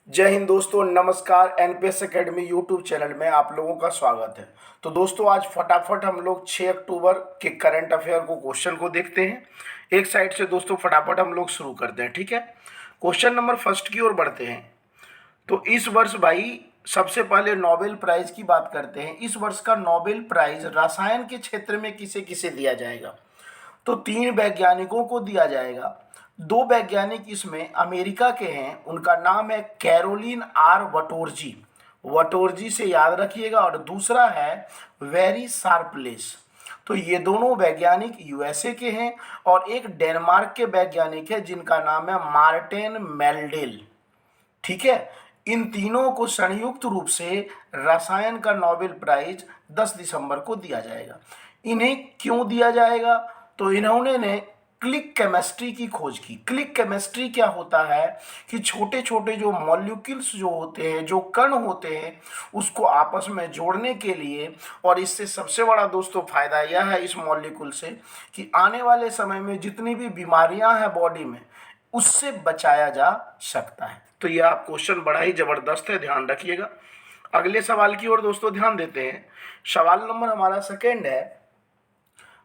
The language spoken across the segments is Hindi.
जय हिंद दोस्तों, नमस्कार। एनपीएस एकेडमी यूट्यूब चैनल में आप लोगों का स्वागत है। तो दोस्तों आज फटाफट हम लोग 6 अक्टूबर के करंट अफेयर को क्वेश्चन को देखते हैं। एक साइड से दोस्तों फटाफट हम लोग शुरू करते हैं, ठीक है। क्वेश्चन नंबर फर्स्ट की ओर बढ़ते हैं। तो इस वर्ष भाई सबसे पहले नोबेल प्राइज की बात करते हैं। इस वर्ष का नोबेल प्राइज रसायन के क्षेत्र में किसे किसे दिया जाएगा? तो 3 वैज्ञानिकों को दिया जाएगा। 2 वैज्ञानिक इसमें अमेरिका के हैं, उनका नाम है कैरोलिन आर वटोरजी। वटोरजी से याद रखिएगा। और दूसरा है वेरी शार्पलेस। तो ये दोनों वैज्ञानिक यूएसए के हैं। और एक डेनमार्क के वैज्ञानिक है जिनका नाम है मार्टिन मेल्डेल, ठीक है। इन तीनों को संयुक्त रूप से रसायन का नोबेल प्राइज 10 दिसंबर को दिया जाएगा। इन्हें क्यों दिया जाएगा? तो इन्होंने ने क्लिक केमिस्ट्री की खोज की। क्लिक केमिस्ट्री क्या होता है कि छोटे छोटे जो मॉलिक्यूल्स जो होते हैं, जो कण होते हैं, उसको आपस में जोड़ने के लिए। और इससे सबसे बड़ा दोस्तों फायदा यह है इस मॉलिक्यूल से कि आने वाले समय में जितनी भी बीमारियां हैं बॉडी में, उससे बचाया जा सकता है। तो यह आप क्वेश्चन बड़ा ही जबरदस्त है, ध्यान रखिएगा। अगले सवाल की ओर दोस्तों ध्यान देते हैं। सवाल नंबर हमारा सेकेंड है।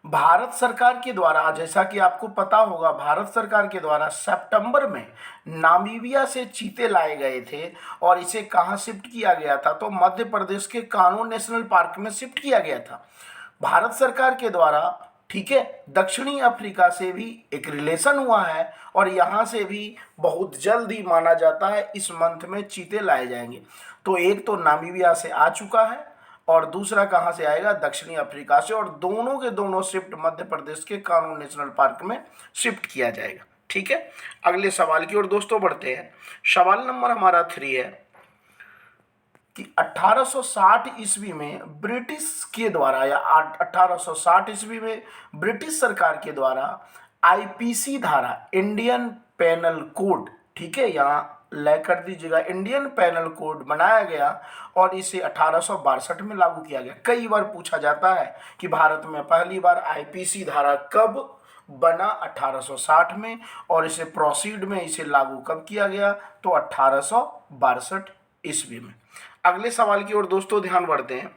भारत सरकार के द्वारा, जैसा कि आपको पता होगा, भारत सरकार के द्वारा सितंबर में नामीबिया से चीते लाए गए थे। और इसे कहाँ शिफ्ट किया गया था? तो मध्य प्रदेश के कान्हो नेशनल पार्क में शिफ्ट किया गया था भारत सरकार के द्वारा, ठीक है। दक्षिणी अफ्रीका से भी एक रिलेशन हुआ है और यहाँ से भी बहुत जल्द ही माना जाता है इस मंथ में चीते लाए जाएंगे। तो एक तो नामीबिया से आ चुका है और दूसरा कहाँ से आएगा? दक्षिणी अफ्रीका से। और दोनों के दोनों शिफ्ट मध्य प्रदेश के कान्हो नेशनल पार्क में शिफ्ट किया जाएगा, ठीक है। अगले सवाल की ओर दोस्तों बढ़ते हैं। सवाल नंबर हमारा 3 है कि 1860 ईस्वी में ब्रिटिश के द्वारा, या 1860 ईस्वी में ब्रिटिश सरकार के द्वारा आईपीसी धारा, इंडियन पेनल कोड, ठीक है, यहाँ लय कर दीजिएगा, इंडियन पेनल कोड बनाया गया और इसे 1862 में लागू किया गया। कई बार पूछा जाता है कि भारत में पहली बार आईपीसी धारा कब बना? 1860 में। और इसे प्रोसीड में इसे लागू कब किया गया? तो 1862 ईस्वी में। अगले सवाल की ओर दोस्तों ध्यान बढ़ते हैं।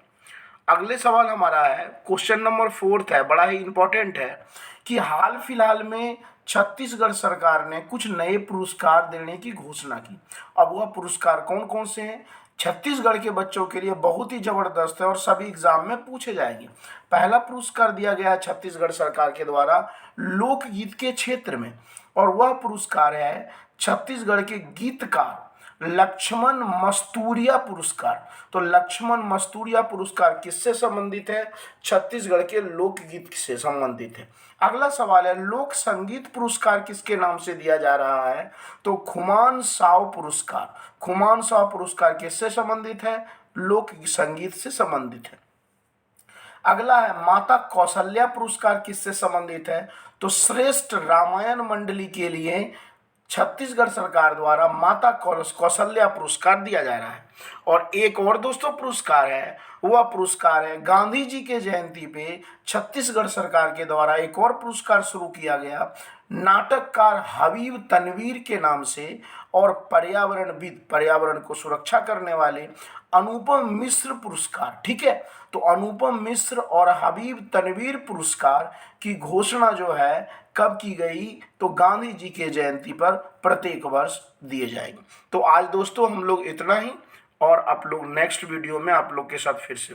अगले सवाल हमारा है, क्वेश्चन नंबर 4 है, बड़ा ही इंपॉर्टेंट है कि हाल फिलहाल में छत्तीसगढ़ सरकार ने कुछ नए पुरस्कार देने की घोषणा की। अब वह पुरस्कार कौन कौन से हैं? छत्तीसगढ़ के बच्चों के लिए बहुत ही जबरदस्त है और सभी एग्जाम में पूछे जाएंगे। पहला पुरस्कार दिया गया है छत्तीसगढ़ सरकार के द्वारा लोकगीत के क्षेत्र में, और वह पुरस्कार है छत्तीसगढ़ के गीतकार लक्ष्मण मस्तूरिया पुरस्कार। तो लक्ष्मण मस्तूरिया पुरस्कार किससे संबंधित है? छत्तीसगढ़ के लोकगीत से संबंधित है। अगला सवाल है, लोक संगीत पुरस्कार किसके नाम से दिया जा रहा है? तो खुमान साव पुरस्कार। खुमान साव पुरस्कार किससे संबंधित है? लोक संगीत से संबंधित है। अगला है, माता कौशल्या पुरस्कार किससे संबंधित है? तो श्रेष्ठ रामायण मंडली के लिए छत्तीसगढ़ सरकार द्वारा माता कौशल्या पुरस्कार दिया जा रहा है। और एक और दोस्तों पुरस्कार है, वह पुरस्कार है गांधी जी के जयंती पे छत्तीसगढ़ सरकार के द्वारा एक और पुरस्कार शुरू किया गया, नाटककार हबीब तनवीर के नाम से। और पर्यावरणविद, पर्यावरण को सुरक्षा करने वाले अनुपम मिश्र पुरस्कार, ठीक है। तो अनुपम मिश्र और हबीब तनवीर पुरस्कार की घोषणा जो है कब की गई? तो गांधी जी के जयंती पर प्रत्येक वर्ष दिए जाएंगे। तो आज दोस्तों हम लोग इतना ही, और आप लोग नेक्स्ट वीडियो में आप लोग के साथ फिर से